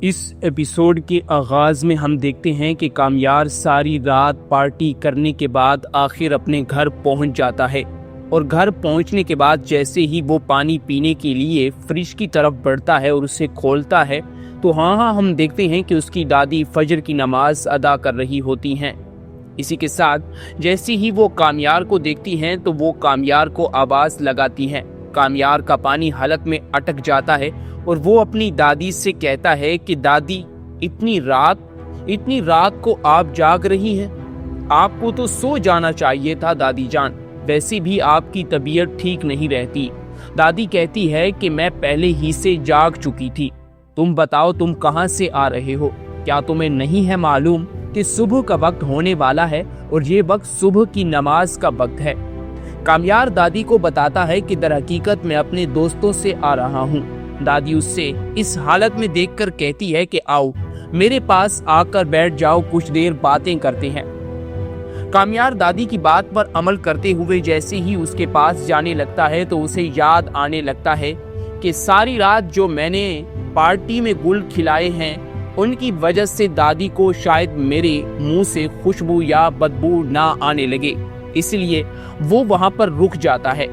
اس episode کے آغاز میں ہم دیکھتے ہیں کہ کامیار ساری رات پارٹی کرنے کے بعد آخر اپنے گھر پہنچ جاتا ہے، اور گھر پہنچنے کے بعد جیسے ہی وہ پانی پینے کے لیے فریج کی طرف بڑھتا ہے اور اسے کھولتا ہے تو ہم دیکھتے ہیں کہ اس کی دادی فجر کی نماز ادا کر رہی ہوتی ہیں۔ اسی کے ساتھ جیسے ہی وہ کامیار کو دیکھتی ہیں تو وہ کامیار کو آواز لگاتی ہیں۔ کامیار کا پانی حلق میں اٹک جاتا ہے اور وہ اپنی دادی سے کہتا ہے کہ دادی اتنی رات کو آپ جاگ رہی ہیں، آپ کو تو سو جانا چاہیے تھا دادی جان، ویسے بھی آپ کی طبیعت ٹھیک نہیں رہتی۔ دادی کہتی ہے کہ میں پہلے ہی سے جاگ چکی تھی، تم بتاؤ تم کہاں سے آ رہے ہو؟ کیا تمہیں نہیں ہے معلوم کہ صبح کا وقت ہونے والا ہے اور یہ وقت صبح کی نماز کا وقت ہے؟ کامیار دادی کو بتاتا ہے کہ در حقیقت میں اپنے دوستوں سے آ رہا ہوں۔ دادی اس سے اس حالت میں دیکھ کر کہتی ہے کہ آؤ میرے پاس آ کر بیٹھ جاؤ، کچھ دیر باتیں کرتے ہیں۔ کامیار دادی کی بات پر عمل کرتے ہوئے جیسے ہی اس کے پاس جانے لگتا ہے تو اسے یاد آنے لگتا ہے کہ ساری رات جو میں نے پارٹی میں گل کھلائے ہیں ان کی وجہ سے دادی کو شاید میرے منہ سے خوشبو یا بدبو نہ آنے لگے، اس لیے وہ وہاں پر رک جاتا ہے۔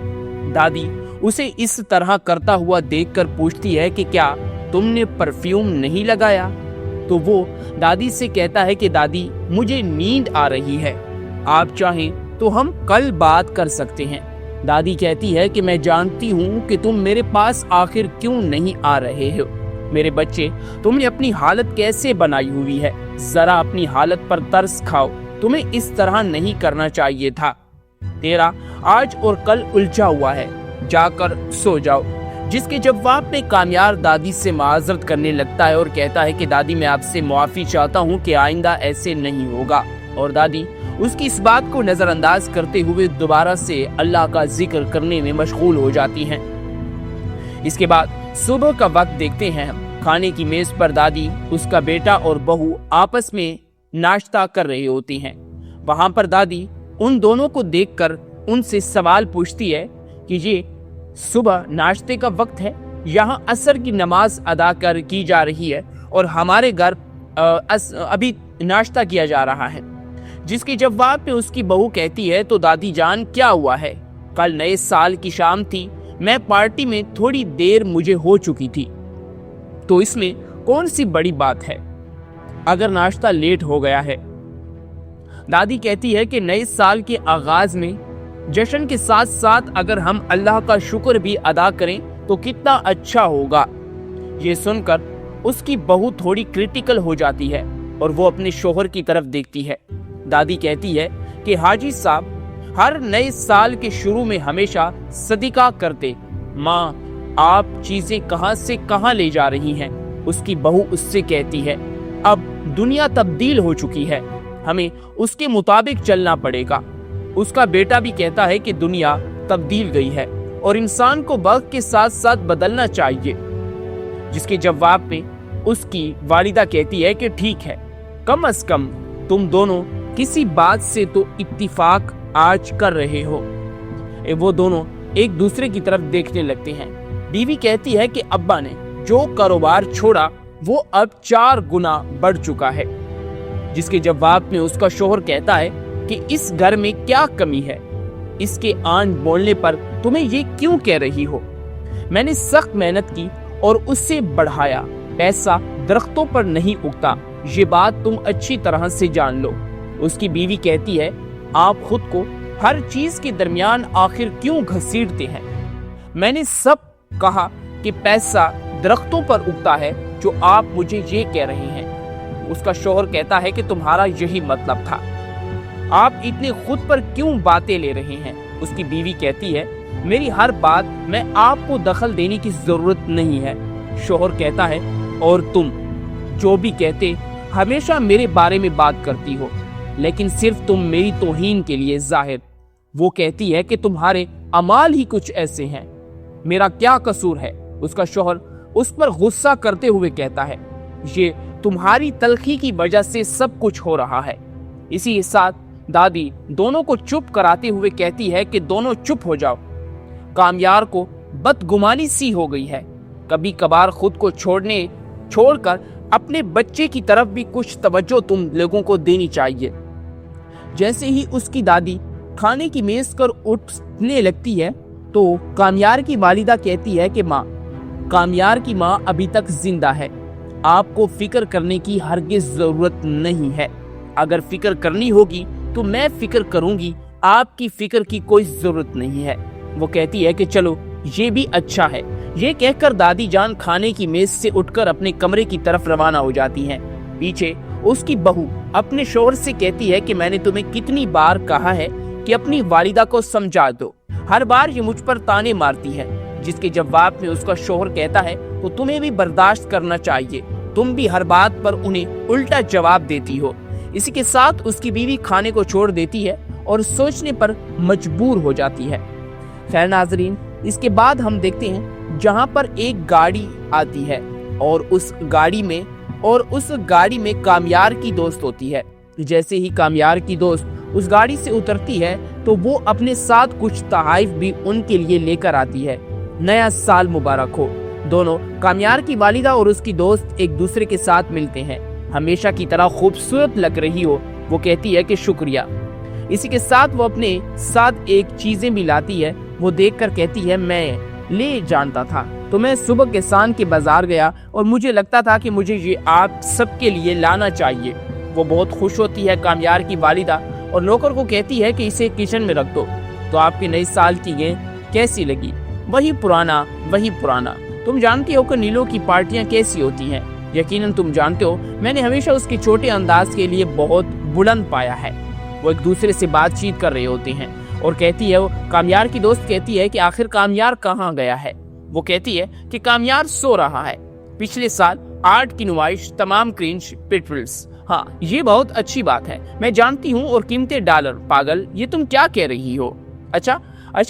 دادی اسے اس طرح کرتا ہوا دیکھ کر پوچھتی ہے کہ کیا تم نے پرفیوم نہیں لگایا؟ تو وہ دادی سے کہتا ہے کہ دادی مجھے نیند آ رہی ہے، آپ چاہیں تو ہم کل بات کر سکتے ہیں۔ دادی کہتی ہے کہ میں جانتی ہوں کہ تم میرے پاس آخر کیوں نہیں آ رہے ہو۔ میرے بچے، تم نے اپنی حالت کیسے بنائی ہوئی ہے، ذرا اپنی حالت پر ترس کھاؤ، تمہیں اس طرح نہیں کرنا چاہیے تھا، تیرا آج اور کل الجھا ہوا ہے، جا کر سو جاؤ۔ جس کے جواب میں کامیار دادی سے معذرت کرنے لگتا ہے اور کہتا ہے کہ دادی میں آپ سے معافی چاہتا ہوں کہ آئندہ ایسے نہیں ہوگا، اور دادی اس کی اس بات کو نظر انداز کرتے ہوئے دوبارہ سے اللہ کا ذکر کرنے میں مشغول ہو جاتی ہیں۔ اس کے بعد صبح کا وقت دیکھتے ہیں ہم۔ کھانے کی میز پر دادی، اس کا بیٹا اور بہو آپس میں ناشتہ کر رہے ہوتی ہیں۔ وہاں پر دادی ان دونوں کو دیکھ کر ان سے سوال پوچھتی ہے کہ یہ صبح ناشتے کا وقت ہے، یہاں عصر کی نماز ادا کی جا رہی ہے اور ہمارے گھر ابھی ناشتہ کیا جا رہا ہے۔ جس کے جواب میں اس کی بہو کہتی ہے تو دادی جان کیا ہوا ہے؟ کل نئے سال کی شام تھی، میں پارٹی میں تھوڑی دیر مجھے ہو چکی تھی، تو اس میں کون سی بڑی بات ہے اگر ناشتہ لیٹ ہو گیا ہے؟ دادی کہتی ہے کہ نئے سال کے آغاز میں جشن کے ساتھ ساتھ اگر ہم اللہ کا شکر بھی ادا کریں تو کتنا اچھا ہوگا۔ یہ سن کر اس کی بہو تھوڑی کریٹیکل ہو جاتی ہے اور وہ اپنے شوہر کی طرف دیکھتی ہے۔ دادی کہتی ہے کہ حاجی صاحب ہر نئے سال کے شروع میں ہمیشہ صدقہ کرتے، ماں آپ چیزیں کہاں سے کہاں لے جا رہی ہیں؟ اس کی بہو اس سے کہتی ہے اب دنیا تبدیل ہو چکی ہے، ہمیں اس کے مطابق چلنا پڑے گا۔ اس کا بیٹا بھی کہتا ہے کہ دنیا تبدیل گئی ہے اور انسان کو وقت کے ساتھ ساتھ بدلنا چاہیے۔ جس کے جواب میں اس کی والدہ کہتی ہے کہ ٹھیک ہے، کم از کم تم دونوں کسی بات سے تو اتفاق آج کر رہے ہو۔ وہ دونوں ایک دوسرے کی طرف دیکھنے لگتے ہیں۔ بیوی کہتی ہے کہ ابا نے جو کاروبار چھوڑا وہ اب 4 گنا بڑھ چکا ہے۔ جس کے جواب میں اس کا شوہر کہتا ہے کہ اس گھر میں کیا کمی ہے؟ اس کے آن بولنے پر تمہیں یہ کیوں کہہ رہی ہو؟ میں نے سخت محنت کی اور اس سے بڑھایا، پیسہ درختوں پر نہیں اگتا، یہ بات تم اچھی طرح سے جان لو۔ اس کی بیوی کہتی ہے آپ خود کو ہر چیز کے درمیان آخر کیوں گھسیٹتے ہیں؟ میں نے سب کہا کہ پیسہ درختوں پر اگتا ہے جو آپ مجھے یہ کہہ رہے ہیں۔ اس کا شوہر کہتا ہے کہ تمہارا یہی مطلب تھا، آپ اتنے خود پر کیوں باتیں لے رہے ہیں؟ اس کی بیوی کہتی ہے میری ہر بات میں آپ کو دخل دینے کی ضرورت نہیں ہے۔ شوہر کہتا ہے اور تم جو بھی کہتے ہمیشہ میرے بارے میں بات کرتی ہو، لیکن صرف تم میری توہین کے لیے ظاہر۔ وہ کہتی ہے کہ تمہارے اعمال ہی کچھ ایسے ہیں، میرا کیا قصور ہے؟ اس کا شوہر اس پر غصہ کرتے ہوئے کہتا ہے یہ تمہاری تلخی کی وجہ سے سب کچھ ہو رہا ہے۔ اسی کے ساتھ دادی دونوں کو چپ کراتے ہوئے کہتی ہے کہ دونوں چپ ہو جاؤ، کامیار کو بدگمانی سی ہو گئی ہے، کبھی کبھار خود کو چھوڑ کر अपने बच्चे की तरफ भी कुछ तवज्जो तुम लोगों को देनी चाहिए। जैसे ही उसकी दादी खाने की मेज पर उठने लगती है तो कामयार की वालिदा कहती है कि माँ, कामयार की माँ अभी तक जिंदा है, आपको फिक्र करने की हरगिज जरूरत नहीं है। अगर फिक्र करनी होगी तो मैं फिक्र करूंगी, आपकी फिक्र की कोई जरूरत नहीं है। वो कहती है कि चलो ये भी अच्छा है। ये कहकर दादी जान खाने की मेज से उठकर अपने कमरे की तरफ रवाना हो जाती हैं। पीछे उसकी बहू अपने शौहर से कहती है कि मैंने तुम्हें कितनी बार कहा है कि अपनी वालिदा को समझा दो, हर बार ये मुझ पर ताने मारती है। जिसके जवाब में उसका शौहर कहता है तो तुम्हें भी बर्दाश्त करना चाहिए, तुम भी हर बात पर उन्हें उल्टा जवाब देती हो। इसी के साथ उसकी बीवी खाने को छोड़ देती है और सोचने पर मजबूर हो जाती है। खैर नाजरीन, इसके बाद हम देखते हैं जहां पर एक गाड़ी आती है और उस गाड़ी में कामयार की दोस्त होती है। जैसे ही कामयार की दोस्त उस गाड़ी से उतरती है तो वो अपने साथ कुछ तोहफे भी उनके लिए लेकर आती है। नया साल मुबारक हो। दोनों कामयार की वालिदा और उसकी दोस्त एक दूसरे के साथ मिलते हैं। हमेशा की तरह खूबसूरत लग रही हो, वो कहती है कि शुक्रिया। इसी के साथ वो अपने साथ एक चीजें भी लाती है। वो देखकर कहती है मैं ले जानता था, तो मैं सुबह किसान के बाजार गया और मुझे लगता था कि मुझे ये आप सबके लिए लाना चाहिए। वो बहुत खुश होती है कामयार की वालिदा और नौकर को कहती है कि इसे किचन में रख दो। तो आपके नए साल की ये कैसी लगी? वही पुराना। तुम जानती हो कि नीलो की पार्टियां कैसी होती हैं। यकीनन तुम जानते हो, मैंने हमेशा उसके छोटे अंदाज के लिए बहुत बुलंद पाया है। वो एक दूसरे से बातचीत कर रहे होते हैं और कहती है, वो कामयार की दोस्त कहती है कि आखिर कामयार कहाँ गया है? वो कहती है कि कामयार सो रहा है। पिछले साल आर्ट की नुमाइश, तमाम क्रिंज पिटल्स। हाँ, ये बहुत अच्छी बात है, मैं जानती हूँ, और कीमतें डॉलर। पागल, ये तुम क्या कह रही हो? अच्छा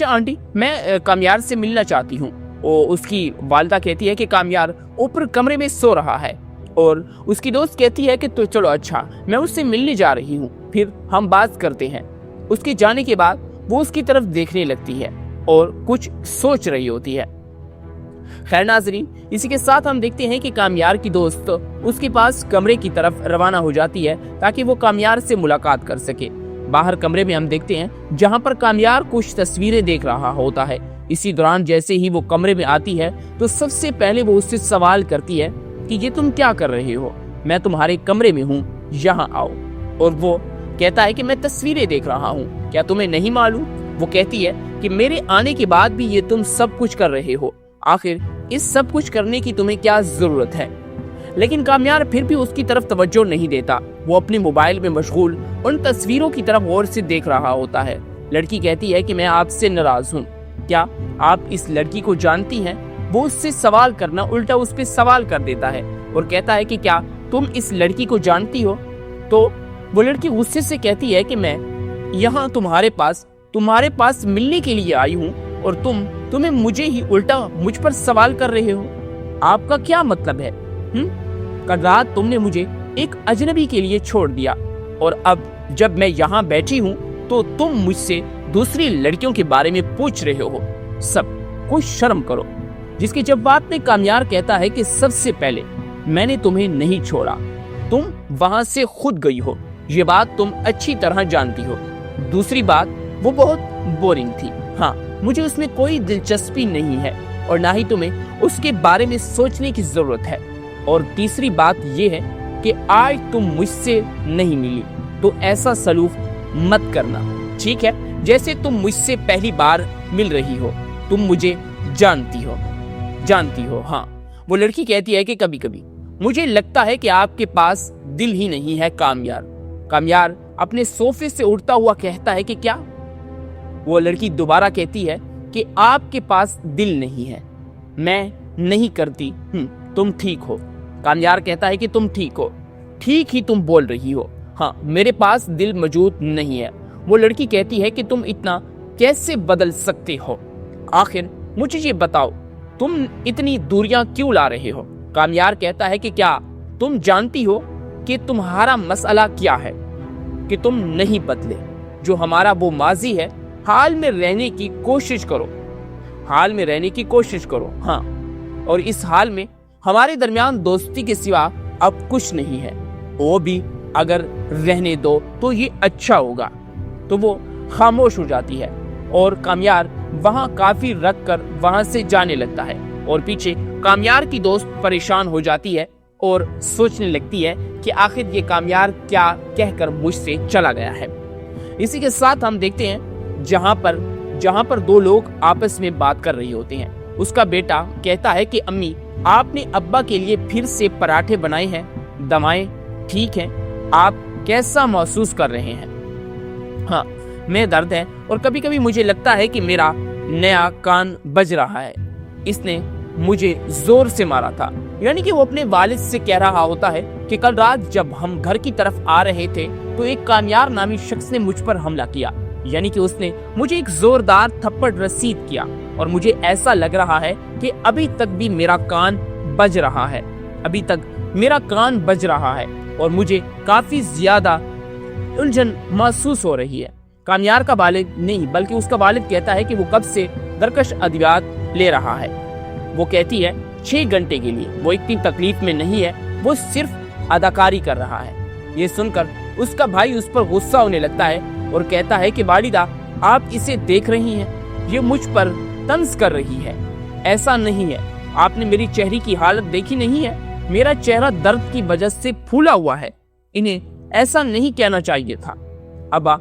आंटी, मैं कामयार से मिलना चाहती हूँ। उसकी वालिदा कहती है कि कामयार ऊपर कमरे में सो रहा है और उसकी दोस्त कहती है कि तो चलो अच्छा, मैं उससे मिलने जा रही हूँ, फिर हम बात करते हैं। उसके जाने के बाद वो उसकी तरफ देखने लगती है और कुछ सोच रही होती है। खैर नाजरीन, इसी के साथ हम देखते हैं कि कामयार की दोस्त उसके पास कमरे की तरफ रवाना हो जाती है ताकि वो कामयार से मुलाकात कर सके। बाहर कमरे में हम देखते हैं जहां पर कामयार कुछ तस्वीरें देख रहा होता है। इसी दौरान जैसे ही वो कमरे में आती है तो सबसे पहले वो उससे सवाल करती है कि ये तुम क्या कर रहे हो? मैं तुम्हारे कमरे में हूँ, यहाँ आओ। और वो कहता है कि मैं तस्वीरें देख रहा हूँ, क्या तुम्हें नहीं मालूम? वो कहती है कि मेरे आने के बाद भी ये तुम सब कुछ कर रहे हो, आखिर इस सब कुछ करने की तुम्हें क्या जरूरत है? लेकिन कामयार फिर भी उसकी तरफ तवज्जो नहीं देता। वो अपने मोबाइल में मशगूल उन तस्वीरों की तरफ गौर से देख रहा होता है। लड़की कहती है कि मैं आपसे नाराज हूँ, क्या आप इस लड़की को जानती हैं? वो उससे सवाल करना उल्टा उस पर सवाल कर देता है और कहता है कि क्या तुम इस लड़की को जानती हो? तो वो लड़की गुस्से से कहती है कि मैं यहाँ तुम्हारे पास मिलने के लिए आई हूँ और तुम्हें मुझे ही उल्टा मुझ पर सवाल कर रहे हो। आपका क्या मतलब है? कल रात तुमने मुझे एक अजनबी के लिए छोड़ दिया और अब जब मैं यहाँ बैठी हूँ तो तुम मुझसे दूसरी लड़कियों के बारे में पूछ रहे हो। सब कुछ शर्म करो। जिसके जवाब में कामयार कहता है कि सबसे पहले मैंने तुम्हें नहीं छोड़ा, तुम वहां से खुद गई हो, ये बात तुम अच्छी तरह जानती हो। दूसरी बात, वो बहुत बोरिंग थी। हाँ, मुझे उसमें कोई दिलचस्पी नहीं है और ना ही तुम्हें उसके बारे में सोचने की जरूरत है। और तीसरी बात ये है कि आज तुम मुझसे नहीं मिली तो ऐसा सलूक मत करना, ठीक है? जैसे तुम मुझसे पहली बार मिल रही हो। तुम मुझे जानती हो। हाँ, वो लड़की कहती है कि कभी कभी मुझे लगता है कि आपके पास दिल ही नहीं है कामयार अपने सोफे से उठता हुआ कहता है कि क्या? वो लड़की दोबारा कहती है कि आपके पास दिल नहीं है। मैं नहीं करती। तुम ठीक हो। कामयार कहता है कि तुम ठीक हो, ठीक ही तुम बोल रही हो। हाँ, मेरे पास दिल मौजूद नहीं है। वो लड़की कहती है कि तुम इतना कैसे बदल सकते हो? आखिर मुझे ये बताओ, तुम इतनी दूरियां क्यों ला रहे हो? कामयार कहता है कि क्या तुम जानती हो कि तुम्हारा मसला क्या है? कि तुम नहीं बदले। जो हमारा वो माजी है, हाल में रहने की कोशिश करो। हाँ, और इस हाल में हमारे दरमियान दोस्ती के सिवा अब कुछ नहीं है, वो भी अगर रहने दो तो ये अच्छा होगा। तो वो खामोश हो जाती है और कामयार वहां काफी रख कर वहां से जाने लगता है। और पीछे कामयार की दोस्त परेशान हो जाती है और सोचने लगती है कि आखिर ये कामयार क्या कहकर मुझसे चला गया है। इसी के साथ हम देखते हैं जहां पर दो लोग आपस में बात कर रहे होते हैं। उसका बेटा कहता है कि अम्मी, आपने अब्बा के लिए फिर से पराठे बनाए हैं, दवाएं ठीक हैं, आप कैसा महसूस कर रहे हैं? हाँ, मैं दर्द है और कभी कभी मुझे लगता है कि मेरा नया कान बज रहा है, इसने मुझे जोर से मारा था। यानी कि वो अपने वालिद से कह रहा होता है कि कल रात जब हम घर की तरफ आ रहे थे तो एक कामयार नामी शख्स ने मुझ पर हमला किया। यानी कि उसने मुझे एक जोरदार थप्पड़ रसीद किया और मुझे ऐसा लग रहा है कि अभी तक भी मेरा कान बज रहा है, अभी तक मेरा कान बज रहा है और मुझे काफी ज्यादा उलझन महसूस हो रही है। कामयार का वालिद नहीं बल्कि उसका वालिद कहता है कि वो कब से दरकश अद्वियात ले रहा है। वो कहती है 6 घंटे के लिए, वो इतनी तकलीफ में नहीं है, वो सिर्फ अदाकारी कर रहा है। ये सुनकर उसका भाई उस पर गुस्सा होने लगता है और कहता है कि वालिदा, आप इसे देख रही हैं, ये मुझ पर तंज कर रही है। ऐसा नहीं है, आपने मेरी चेहरे की हालत देखी नहीं है, मेरा चेहरा दर्द की वजह से फूला हुआ है, इन्हें ऐसा नहीं कहना चाहिए था। अब्बा,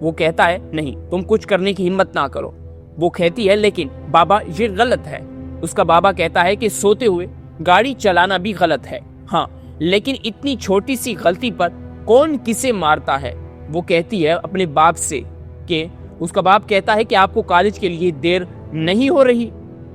वो कहता है नहीं, तुम कुछ करने की हिम्मत ना करो। वो कहती है लेकिन बाबा ये गलत है। उसका बाबा कहता है कि सोते हुए गाड़ी चलाना भी गलत है। हाँ, लेकिन इतनी छोटी सी गलती पर कौन किसे मारता है? वो कहती है अपने बाप से कि उसका बाप कहता है कि आपको कॉलेज के लिए देर नहीं हो रही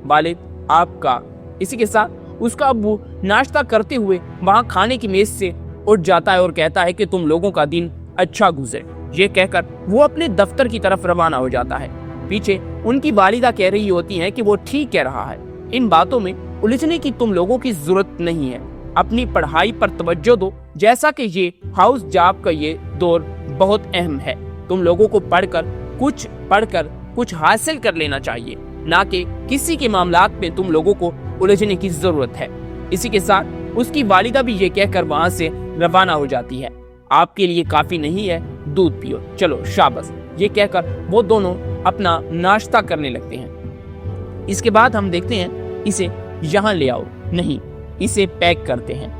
वालिद आपका। इसी के साथ उसका अब्बू नाश्ता करते हुए वहां खाने की मेज से उठ जाता है और कहता है कि तुम लोगों का दिन अच्छा गुजरे। ये कहकर वो अपने दफ्तर की तरफ रवाना हो जाता है। पीछे उनकी वालिदा कह रही होती है कि वो ठीक कह रहा है, इन बातों में उलझने की तुम लोगों की जरूरत नहीं है, अपनी पढ़ाई पर तवज्जो दो। जैसा कि ये हाउस जॉब का ये दौर बहुत अहम है, तुम लोगों को पढ़कर कुछ हासिल कर लेना चाहिए, ना कि किसी के मामलात में तुम लोगों को उलझने की जरूरत है। इसी के साथ उसकी वालिदा भी ये कहकर वहां से रवाना हो जाती है। आपके लिए काफी नहीं है, दूध पियो, चलो शाबाश। ये कहकर वो दोनों अपना नाश्ता करने लगते हैं। इसके बाद हम देखते हैं इसे यहाँ ले आओ, नहीं इसे पैक करते हैं,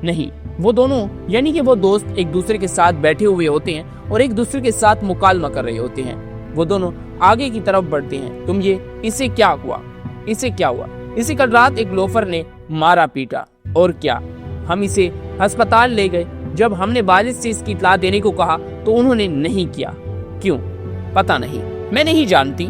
नहीं। वो दोनों यानी कि वो दोस्त एक दूसरे के साथ बैठे हुए होते हैं और एक दूसरे के साथ मुकालमा कर रहे होते हैं। वो दोनों आगे की तरफ बढ़ते हैं। तुम ये, इसे क्या हुआ, इसे क्या हुआ? इसे कल रात एक लोफर ने मारा पीटा, और क्या, हम इसे अस्पताल ले गए। जब हमने वालिद से इसकी इत्तला देने को कहा तो उन्होंने नहीं किया। क्यों? पता नहीं, मैं नहीं जानती,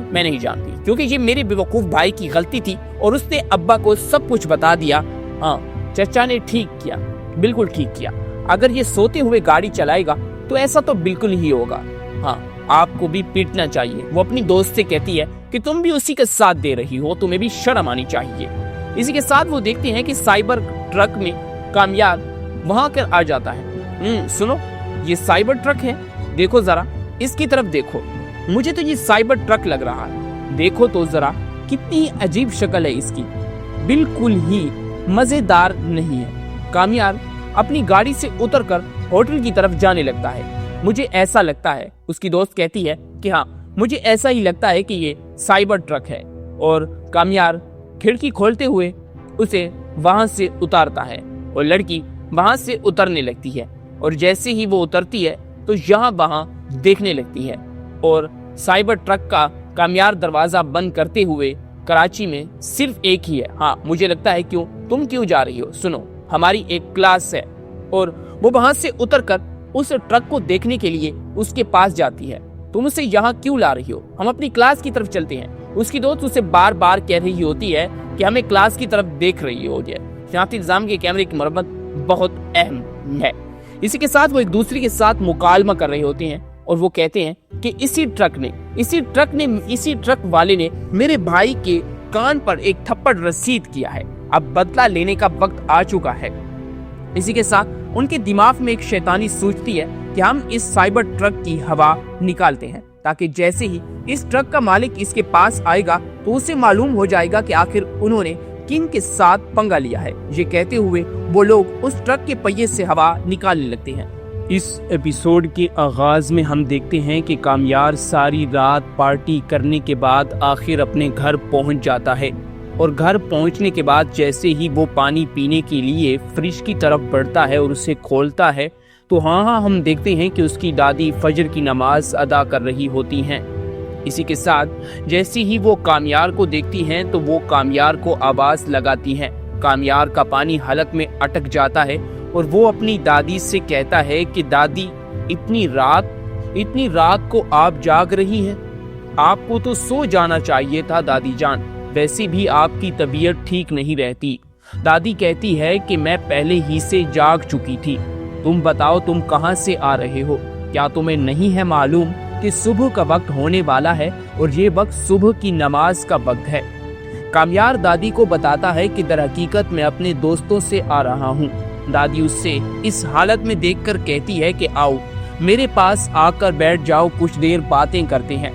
क्योंकि ये मेरे बेवकूफ भाई की गलती थी और उसने अब्बा को सब कुछ बता दिया। हाँ, चचा ने ठीक किया, बिल्कुल ठीक किया। अगर ये सोते हुए गाड़ी चलाएगा तो ऐसा तो बिल्कुल ही होगा। हाँ, आपको भी पीटना चाहिए। वो अपनी दोस्त से कहती है कि तुम भी उसी का साथ दे रही हो, तुम्हें भी शर्म आनी चाहिए। इसी के साथ वो देखते हैं कि साइबर ट्रक में कामयाब वहां कर आ जाता है। सुनो, ये साइबर ट्रक है, देखो जरा इसकी तरफ देखो, मुझे तो ये साइबर ट्रक लग रहा है। देखो तो जरा कितनी अजीब शक्ल है इसकी, बिल्कुल ही मजेदार नहीं है। कामयाब अपनी गाड़ी से उतरकर होटल की तरफ जाने लगता है। मुझे ऐसा लगता है, उसकी दोस्त कहती है कि हाँ, मुझे ऐसा ही लगता है कि ये साइबर ट्रक है। और कामयाब खिड़की खोलते हुए उसे वहां से उतारता है और लड़की वहां से उतरने लगती है। और जैसे ही वो उतरती है तो यहाँ वहां देखने लगती है और साइबर ट्रक का कामयाब दरवाजा बंद करते हुए कराची में सिर्फ एक ही है। हाँ, मुझे लगता है, क्यों, तुम क्यों जा रही हो? सुनो, हमारी एक क्लास है। और वो वहां से उतरकर उस ट्रक को देखने के लिए उसके पास जाती है। तुम उसे यहाँ क्यों ला रही हो? हम अपनी क्लास की तरफ चलते हैं। उसकी दोस्त उसे बार बार कह रही होती है कि हमें क्लास की तरफ देख रही हो जाए। शनाख्ती निजाम के कैमरे की मरम्मत बहुत अहम है। इसी के साथ वो एक दूसरे के साथ मुकालमा कर रहे होते हैं और वो कहते हैं कि इसी ट्रक वाले ने मेरे भाई के कान पर एक थप्पड़ रसीद किया है। अब बदला लेने का वक्त आ चुका है। इसी के साथ उनके दिमाग में एक शैतानी सोचती है कि हम इस साइबर ट्रक की हवा निकालते हैं, ताकि जैसे ही इस ट्रक का मालिक इसके पास आएगा तो उसे मालूम हो जाएगा कि आखिर उन्होंने किंग के साथ पंगा लिया है। ये कहते हुए वो लोग उस ट्रक के पहिए से हवा निकालने लगते हैं। इस एपिसोड के आगाज में हम देखते हैं कि कामयार सारी रात पार्टी करने के बाद आखिर अपने घर पहुंच जाता है और घर पहुंचने के बाद जैसे ही वो पानी पीने के लिए फ्रिज की तरफ बढ़ता है और उसे खोलता है तो हाँ हम देखते हैं कि उसकी दादी फजर की नमाज अदा कर रही होती हैं। इसी के साथ जैसे ही वो कामयार को देखती हैं तो वो कामयार को आवाज लगाती हैं। कामयार का पानी हलक में अटक जाता है और वो अपनी दादी से कहता है कि दादी इतनी रात को आप जाग रही हैं, आपको तो सो जाना चाहिए था दादी जान, वैसे भी आपकी तबीयत ठीक नहीं रहती। दादी कहती है कि मैं पहले ही से जाग चुकी थी, तुम बताओ तुम कहाँ से आ रहे हो, क्या तुम्हें नहीं है मालूम कि सुबह का वक्त होने वाला है और ये वक्त सुबह की नमाज का वक्त है। कामयार दादी को बताता है कि दर हकीकत मैं अपने दोस्तों से आ रहा हूँ। दादी उससे इस हालत में देखकर कहती है कि आओ मेरे पास आकर बैठ जाओ, कुछ देर बातें करते हैं।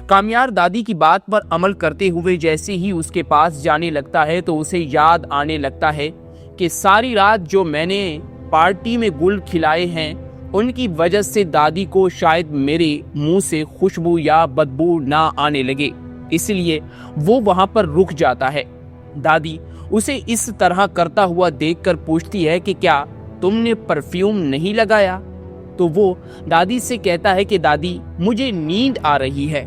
कामयार दादी की बात पर अमल करते हुए जैसे ही उसके पास जाने लगता है तो उसे याद आने लगता है कि सारी रात जो मैंने पार्टी में गुल खिलाए हैं उनकी वजह से दादी को शायद मेरे मुंह से खुशबू या बदबू ना आने लगे, इसलिए वो वहां पर रुक जाता है। दादी उसे इस तरह करता हुआ देखकर पूछती है कि क्या तुमने परफ्यूम नहीं लगाया? तो वो दादी से कहता है कि दादी मुझे नींद आ रही है,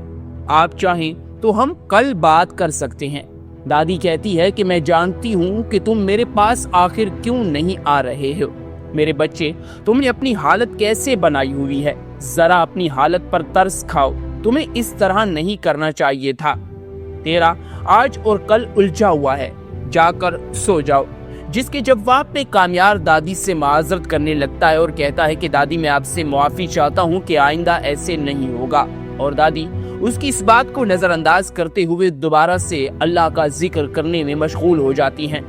आप चाहें तो हम कल बात कर सकते हैं। दादी कहती है कि मैं जानती हूँ कि तुम मेरे पास आखिर क्यों नहीं आ रहे हो। मेरे बच्चे, तुमने अपनी हालत कैसे बनाई हुई है, जरा अपनी हालत पर तरस खाओ, तुम्हें इस तरह नहीं करना चाहिए था। तेरा आज और कल उलझा हुआ है, जाकर सो जाओ। जिसके जवाब में कामयार दादी से माजरत करने लगता है और कहता है कि दादी मैं आपसे माफी चाहता हूँ कि आइंदा ऐसे नहीं होगा। और दादी उसकी इस बात को नजरअंदाज करते हुए दोबारा से अल्लाह का जिक्र करने में मशगूल हो जाती हैं।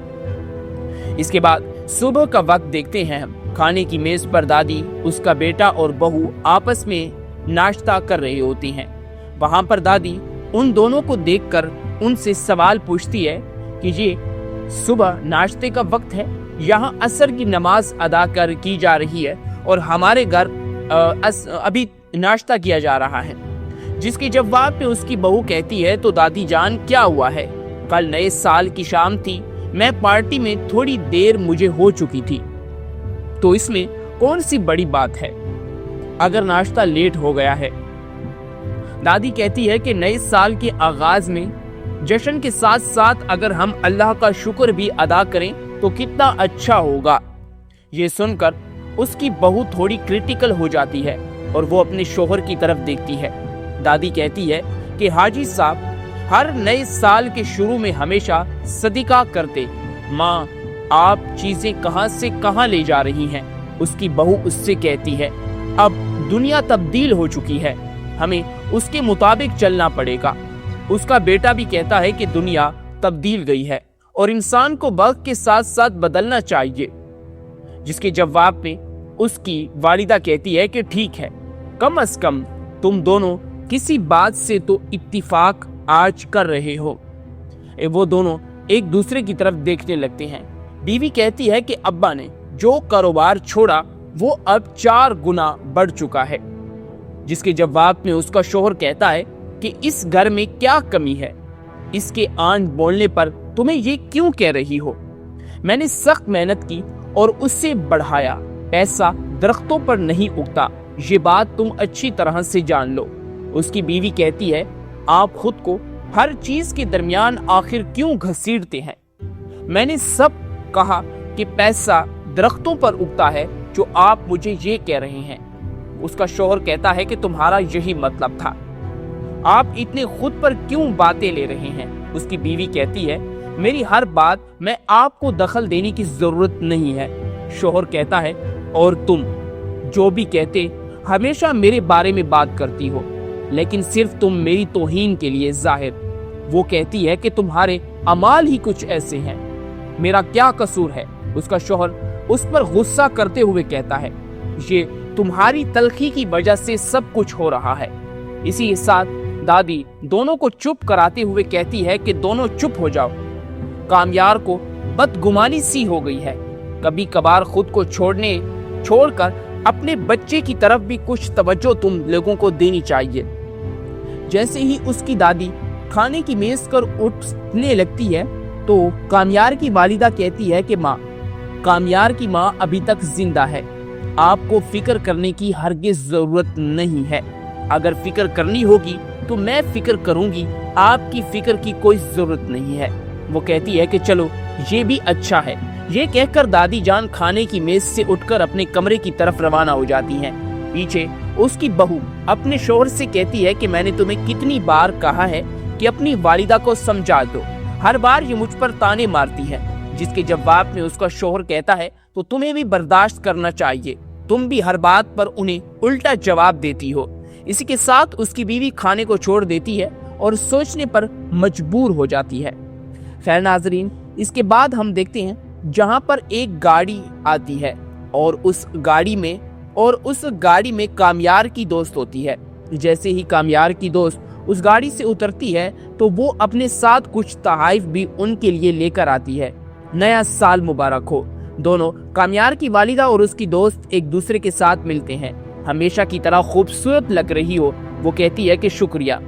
इसके बाद सुबह का वक्त देखते हैं हम। खाने की मेज पर दादी, उसका बेटा और बहू आपस में नाश्ता कर रही होती हैं। वहां पर दादी उन दोनों को देखकर उनसे सवाल पूछती है कि ये सुबह नाश्ते का वक्त है, यहाँ असर की नमाज अदा कर की जा रही है और हमारे घर अभी नाश्ता किया जा रहा है। जिसके जवाब में उसकी बहू कहती है तो दादी जान क्या हुआ है, कल नए साल की शाम थी, मैं पार्टी में थोड़ी देर मुझे हो चुकी थी, तो इसमें कौन सी बड़ी बात है अगर नाश्ता लेट हो गया है। दादी कहती है कि नए साल के आगाज में जश्न के साथ साथ अगर हम अल्लाह का शुक्र भी अदा करें तो कितना अच्छा होगा। ये सुनकर उसकी बहू थोड़ी क्रिटिकल हो जाती है और वो अपने शोहर की तरफ देखती है। दादी कहती है कि हाजी साहब हर नए साल के शुरू में हमेशा सदका करते, माँ आप चीजें कहाँ से कहाँ ले जा रही हैं। उसकी बहू उससे कहती है अब दुनिया तब्दील हो चुकी है, हमें उसके मुताबिक चलना पड़ेगा। उसका बेटा भी कहता है कि दुनिया तब्दील गई है और इंसान को वक्त के साथ साथ बदलना चाहिए। जिसके जवाब में उसकी वालिदा कहती है कि ठीक है, कम अज कम तुम दोनों किसी बात से तो इत्तिफाक आज कर रहे हो। वो दोनों एक दूसरे की तरफ देखने लगते हैं। बीवी कहती है कि अब्बा ने जो कारोबार छोड़ा वो अब 4 गुना बढ़ चुका है। जिसके जवाब में उसका शोहर कहता है कि इस घर में क्या कमी है, इसके आन बोलने पर तुम्हें ये क्यों कह रही हो। मैंने सख्त मेहनत की और उससे बढ़ाया, पैसा दरख्तों पर नहीं उगता, ये बात तुम अच्छी तरह से जान लो। उसकी बीवी कहती है आप खुद को हर चीज के दरमियान आखिर क्यों घसीटते हैं। मैंने सब कहा कि पैसा दरख्तों पर उगता है, जो आप मुझे ये कह रहे हैं। उसका शौहर कहता है कि तुम्हारा यही मतलब था, आप इतने खुद पर क्यों बातें ले रहे हैं। उसकी बीवी कहती है मेरी हर बात में आपको दखल देने की जरूरत नहीं है। शौहर कहता है और तुम जो भी कहते हमेशा मेरे बारे में बात करती हो, लेकिन सिर्फ तुम मेरी तौहीन के लिए जाहिर। वो कहती है कि तुम्हारे अमाल ही कुछ ऐसे हैं, मेरा क्या कसूर है। उसका शौहर उस पर गुस्सा करते हुए कहता है ये तुम्हारी तलखी की वजह से सब कुछ हो रहा है। इसी के साथ दादी दोनों को चुप कराते हुए कहती है कि दोनों चुप हो जाओ। कामयार को बदगुमानी सी हो गई है। कभी कभार खुद को छोड़कर अपने बच्चे की तरफ भी कुछ तवज्जो तुम लोगों को देनी चाहिए। जैसे ही उसकी दादी खाने की मेज पर उठने लगती है तो कामयार की वालिदा कहती है कि माँ, कामयार की माँ अभी तक जिंदा है, आपको फिक्र करने की हरगिज जरूरत नहीं है। अगर फिक्र करनी होगी तो मैं फिक्र करूंगी, आपकी फिक्र की कोई जरूरत नहीं है। वो कहती है कि चलो ये भी अच्छा है। ये कहकर दादी जान खाने की मेज से उठकर अपने कमरे की तरफ रवाना हो जाती हैं। पीछे उसकी बहू अपने शोहर से कहती है कि मैंने तुम्हें कितनी बार कहा है कि अपनी वालिदा को समझा दो, हर बार ये मुझ पर ताने मारती है। जिसके जवाब में उसका शोहर कहता है तो तुम्हें भी बर्दाश्त करना चाहिए, तुम भी हर बात पर उन्हें उल्टा जवाब देती हो। इसी के साथ उसकी बीवी खाने को छोड़ देती है और सोचने पर मजबूर हो जाती है। खैर नाजरीन, इसके बाद हम देखते हैं जहां पर एक गाड़ी आती है और उस गाड़ी में कामयार की दोस्त होती है। जैसे ही कामयार की दोस्त उस गाड़ी से उतरती है तो वो अपने साथ कुछ तोहफे भी उनके लिए लेकर आती है। नया साल मुबारक हो। दोनों कामयार की वालिदा और उसकी दोस्त एक दूसरे के साथ मिलते हैं। हमेशा की तरह खूबसूरत लग रही हो, वो कहती है कि शुक्रिया।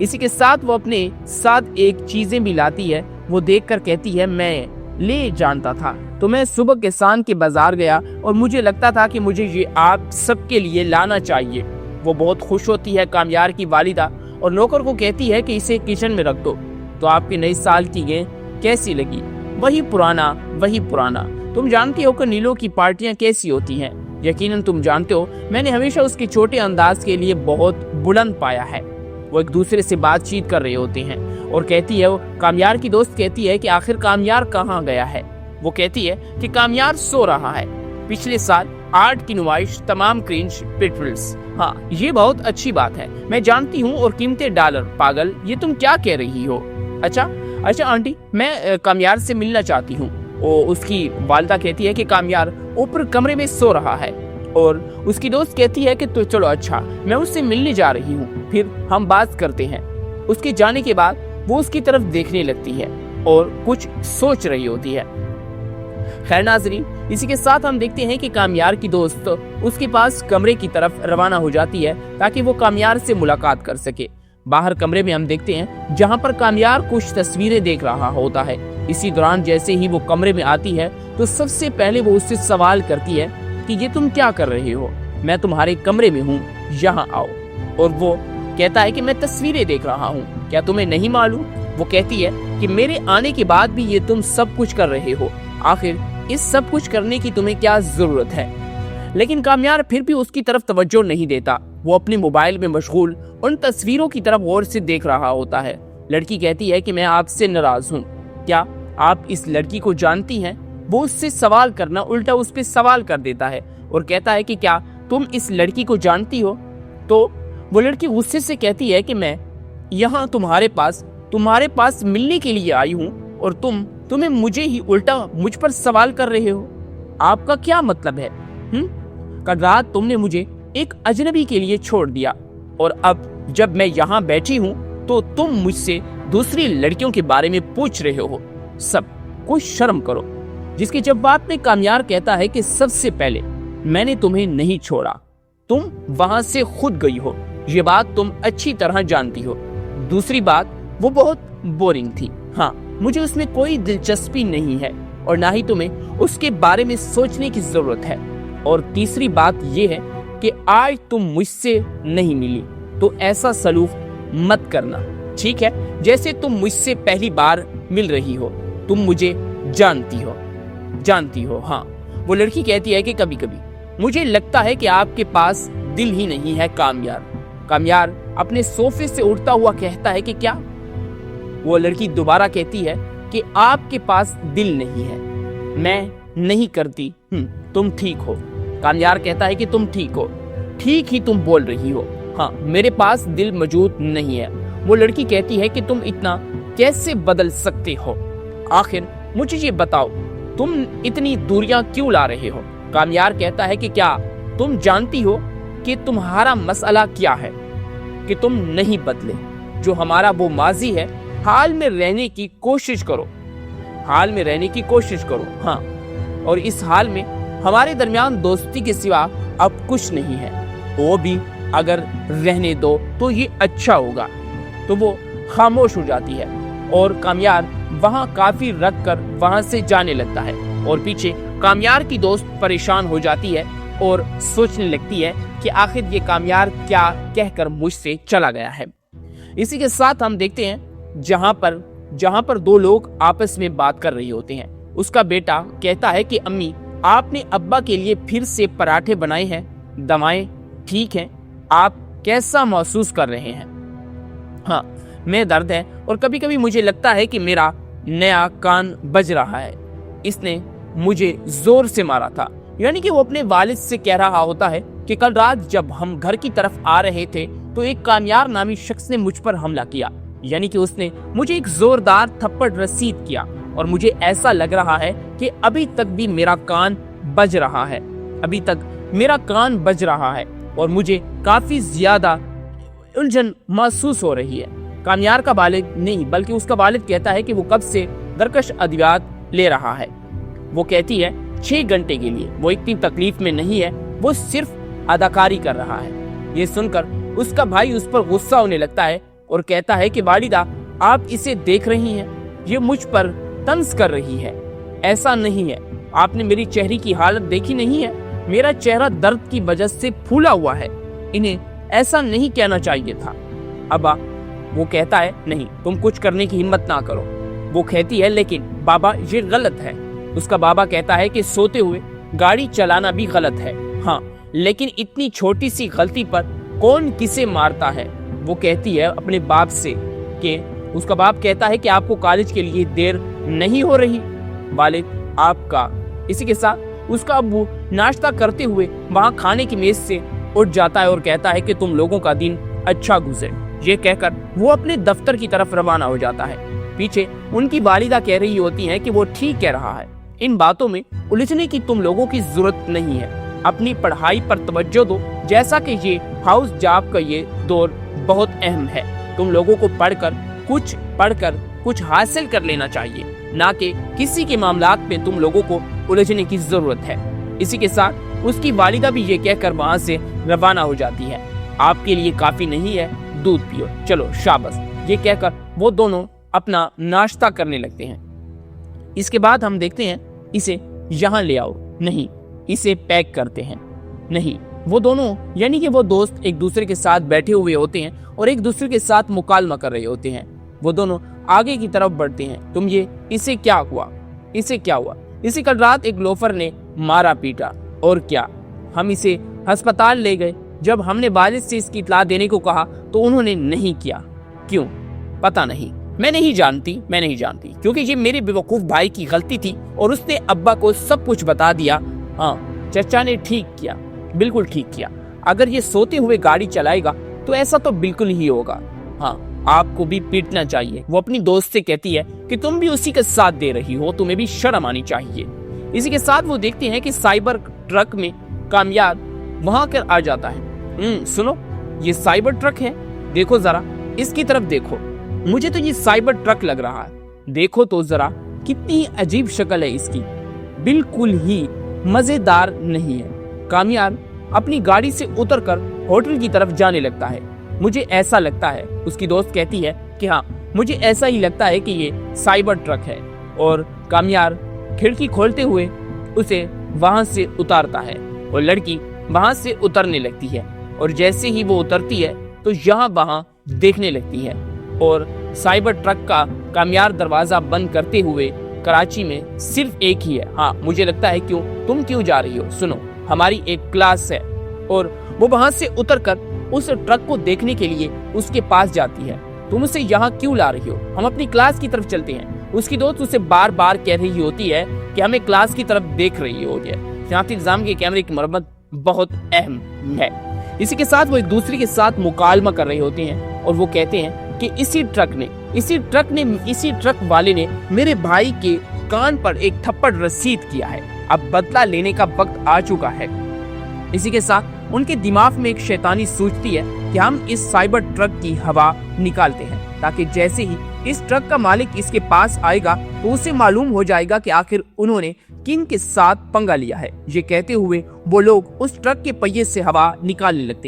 इसी के साथ वो अपने साथ एक चीजें भी लाती है। वो देखकर कहती है मैं ले जानता था, तो मैं सुबह किसान के बाजार गया और मुझे लगता था कि मुझे ये आप सबके लिए लाना चाहिए। वो बहुत खुश होती है कामयार की वालिदा और नौकर को कहती है कि इसे किचन में रख दो। तो आपके नए साल की गेंद कैसी लगी? वही पुराना। तुम जानते हो कि नीलो की पार्टियां कैसी होती हैं। यकीनन तुम जानते हो, मैंने हमेशा उसके छोटे अंदाज के लिए बहुत बुलंद पाया है। वो एक दूसरे से बातचीत कर रहे होते हैं और कहती है, कामयार की दोस्त कहती है कि आखिर कामयार कहाँ गया है? वो कहती है कि कामयार सो रहा है। पिछले साल आर्ट की नुमाइश, तमाम क्रिंज पिटल्स। हाँ, ये बहुत अच्छी बात है, मैं जानती हूँ, और कीमतें डॉलर। पागल, ये तुम क्या कह रही हो? अच्छा आंटी, मैं कामयार से मिलना चाहती हूँ। उसकी वालिदा कहती है कि कामयार ऊपर कमरे में सो रहा है और उसकी दोस्त कहती है कि तो चलो अच्छा, मैं उससे मिलने जा रही हूँ, फिर हम बात करते हैं। उसके जाने के बाद वो उसकी तरफ देखने लगती है और कुछ सोच रही होती है। खैर नाज़रीन, इसी के साथ हम देखते हैं कि कामयार की दोस्त उसके पास कमरे की तरफ रवाना हो जाती है ताकि वो कामयार से मुलाकात कर सके। बाहर कमरे में हम देखते हैं जहां पर कामयार कुछ तस्वीरें देख रहा होता है। इसी दौरान जैसे ही वो कमरे में आती है तो सबसे पहले वो उससे सवाल करती है कि ये तुम क्या कर रहे हो? मैं तुम्हारे कमरे में हूँ, यहाँ आओ। और वो कहता है कि मैं तस्वीरें देख रहा हूँ, क्या तुम्हें नहीं मालूम? वो कहती है कि मेरे आने के बाद भी ये तुम सब कुछ कर रहे हो, आखिर इस सब कुछ करने की तुम्हें क्या जरूरत है? लेकिन कामयार फिर भी उसकी तरफ तवज्जो नहीं देता। वो अपने मोबाइल में मशगूल उन तस्वीरों की तरफ गौर से देख रहा होता है। लड़की कहती है कि मैं आपसे नाराज हूँ, क्या आप इस लड़की को जानती हैं? वो उससे सवाल करना उल्टा उस पर सवाल कर देता है और कहता है कि क्या तुम इस लड़की को जानती हो? तो वो लड़की गुस्से से कहती है कि मैं यहाँ तुम्हारे पास मिलने के लिए आई हूँ और तुम्हें मुझे ही उल्टा मुझ पर सवाल कर रहे हो। आपका क्या मतलब है? कल रात तुमने मुझे एक अजनबी के लिए छोड़ दिया और अब जब मैं यहाँ बैठी हूँ तो तुम मुझसे दूसरी लड़कियों के बारे में पूछ रहे हो। सब कुछ शर्म करो। जिसके जवाब में कामयार कहता है कि सबसे पहले मैंने तुम्हें नहीं छोड़ा, तुम वहां से खुद गई हो, ये बात तुम अच्छी तरह जानती हो। दूसरी बात, वो बहुत बोरिंग थी। हाँ, मुझे उसमें कोई दिलचस्पी नहीं है और ना ही तुम्हें उसके बारे में सोचने की जरूरत है। और तीसरी बात ये है कि आज तुम मुझसे नहीं मिली तो ऐसा सलूक मत करना, ठीक है? जैसे तुम मुझसे पहली बार मिल रही हो। तुम मुझे जानती हो। हाँ, वो लड़की कहती है कि कभी कभी मुझे लगता है कि आपके पास दिल ही नहीं है कामयार अपने सोफे से उठता हुआ कहता है कि क्या? वो लड़की दोबारा कहती है कि आपके पास दिल नहीं है। मैं नहीं करती। तुम ठीक हो। कामयार कहता है कि तुम ठीक हो। ठीक ही तुम बोल रही हो। हाँ, मेरे पास दिल मौजूद नहीं है। वो लड़की कहती है कि तुम इतना कैसे बदल सकते हो? आखिर मुझे ये बताओ, तुम इतनी दूरियां क्यों ला रहे हो? कामयार कहता है कि क्या तुम जानती हो कि तुम्हारा मसला क्या है? कि तुम नहीं बदले। जो हमारा वो माजी है, हाल में रहने की कोशिश करो। हाल में रहने की कोशिश करो। हाँ, और इस हाल में हमारे दरमियान दोस्ती के सिवा अब कुछ नहीं है, वो भी अगर रहने दो तो ये अच्छा होगा। तो वो खामोश हो जाती है और कामयार वहाँ काफी रख कर वहाँ से जाने लगता है। और पीछे कामयार की दोस्त परेशान हो जाती है और सोचने लगती है कि आखिर ये कामयार क्या कहकर मुझसे चला गया है। इसी के साथ हम देखते हैं जहाँ पर दो लोग आपस में बात कर रहे होते हैं। उसका बेटा कहता है कि अम्मी, आपने अब्बा के लिए फिर से पराठे बनाए हैं, दवाएं ठीक हैं, आप कैसा महसूस कर रहे हैं? हाँ, मैं दर्द है और कभी कभी मुझे लगता है कि मेरा नया कान बज रहा है। इसने मुझे जोर से मारा था। यानी कि वो अपने वालिद से कह रहा होता है कि कल रात जब हम घर की तरफ आ रहे थे तो एक कामयार नामी शख्स ने मुझ पर हमला किया। यानी कि उसने मुझे एक जोरदार थप्पड़ रसीद किया और मुझे ऐसा लग रहा है कि अभी तक भी मेरा कान बज रहा है, अभी तक मेरा कान बज रहा है और मुझे काफी ज्यादा उलझन महसूस हो रही है। कामयार का वालिद नहीं बल्कि उसका वालिद कहता है कि वो कब से दरकश अद्वियात ले रहा है। वो कहती है 6 घंटे के लिए। वो इतनी तकलीफ में नहीं है, वो सिर्फ अदाकारी कर रहा है। ये सुनकर उसका भाई उस पर गुस्सा होने लगता है और कहता है कि वालिदा, आप इसे देख रही हैं, ये मुझ पर तंज कर रही है। ऐसा नहीं है, आपने मेरी चेहरे की हालत देखी नहीं है, मेरा चेहरा दर्द की वजह से फूला हुआ है। इन्हें ऐसा नहीं कहना चाहिए था। अब्बा, वो कहता है नहीं, तुम कुछ करने की हिम्मत ना करो। वो कहती है लेकिन बाबा ये गलत है। उसका बाबा कहता है कि सोते हुए गाड़ी चलाना भी गलत है। हाँ, लेकिन इतनी छोटी सी गलती पर कौन किसे मारता है? वो कहती है अपने बाप से कि उसका बाप कहता है कि आपको कॉलेज के लिए देर नहीं हो रही वालिद आपका। इसी के साथ उसका अब्बू नाश्ता करते हुए वहाँ खाने की मेज से उठ जाता है और कहता है कि तुम लोगों का दिन अच्छा गुजरे। ये कहकर वो अपने दफ्तर की तरफ रवाना हो जाता है। पीछे उनकी वालिदा कह रही होती है कि वो ठीक कह रहा है, इन बातों में उलझने की तुम लोगों की जरूरत नहीं है, अपनी पढ़ाई पर तवज्जो दो। जैसा कि ये हाउस जॉब का ये दौर बहुत अहम है, तुम लोगों को पढ़कर कुछ हासिल कर लेना चाहिए, ना कि किसी के मामलात में तुम लोगों को उलझने की जरूरत है। इसी के साथ उसकी वालिदा भी ये कहकर वहाँ से रवाना हो जाती है। आपके लिए काफी नहीं है, दूध पियो, चलो शाबाश। ये कहकर वो दोनों अपना नाश्ता करने लगते हैं। इसके बाद हम देखते हैं इसे यहाँ ले आओ, नहीं इसे पैक करते हैं, नहीं। वो दोनों यानी कि वो दोस्त एक दूसरे के साथ बैठे हुए होते हैं और एक दूसरे के साथ मुकालमा कर रहे होते हैं। वो दोनों आगे की तरफ बढ़ते हैं। तुम ये इसे क्या हुआ? इसे कल रात एक लोफर ने मारा पीटा। और क्या? हम इसे अस्पताल ले गए। जब हमने वालिद से इसकी इत्तला देने को कहा तो उन्होंने नहीं किया। क्यों? पता नहीं, मैं नहीं जानती, क्योंकि ये मेरे बेवकूफ भाई की गलती थी और उसने अब्बा को सब कुछ बता दिया। हाँ, चचा ने ठीक किया, बिल्कुल ठीक किया। अगर ये सोते हुए गाड़ी चलाएगा तो ऐसा तो बिल्कुल ही होगा। हाँ, आपको भी पीटना चाहिए। वो अपनी दोस्त से कहती है कि तुम भी उसी का साथ दे रही हो, तुम्हें भी शर्म आनी चाहिए। इसी के साथ वो देखते हैं कि साइबर ट्रक में कामयाब वहां कर आ जाता है। सुनो, ये साइबर ट्रक है, देखो जरा इसकी तरफ देखो। मुझे तो ये साइबर ट्रक लग रहा है। देखो तो जरा कितनी अजीब शक्ल है इसकी, बिल्कुल ही मजेदार नहीं है। कामयाब अपनी गाड़ी से उतरकर होटल की तरफ जाने लगता है। मुझे ऐसा लगता है, उसकी दोस्त कहती है कि हाँ, मुझे ऐसा ही लगता है कि ये साइबर ट्रक है। और कामयाब खिड़की खोलते हुए उसे वहां से उतारता है और लड़की वहां से उतरने लगती है। और जैसे ही वो उतरती है तो यहाँ वहां देखने लगती है और साइबर ट्रक का कामयाब दरवाजा बंद करते हुए कराची में सिर्फ एक ही है। हाँ, मुझे लगता है तुम क्यों जा रही हो? सुनो, हमारी एक क्लास है। और वो वहां से उतरकर उस ट्रक को देखने के लिए उसके पास जाती है। तुम उसे यहाँ क्यों ला रही हो? हम अपनी क्लास की तरफ चलते हैं। उसकी दोस्त उसे बार बार कह रही होती है कि हमें क्लास की तरफ देख रही होती है। शनाख्ती निज़ाम के कैमरे की मरम्मत बहुत अहम है। इसी के साथ वो एक दूसरे के साथ मुकालमा कर रहे होते हैं और वो कहते हैं कि इसी ट्रक वाले ने मेरे भाई के कान पर एक थप्पड़ रसीद किया है। अब बदला लेने का वक्त आ चुका है। इसी के साथ उनके दिमाग में एक शैतानी सोचती है कि हम इस साइबर ट्रक की हवा निकालते हैं, ताकि जैसे ही इस ट्रक का मालिक इसके पास आएगा تو اسے معلوم ہو جائے گا کہ آخر انہوں نے کن کے ساتھ پنگا لیا ہے۔ یہ کہتے ہوئے وہ لوگ اس ٹرک کے پہیے سے ہوا نکالنے لگتے ہیں۔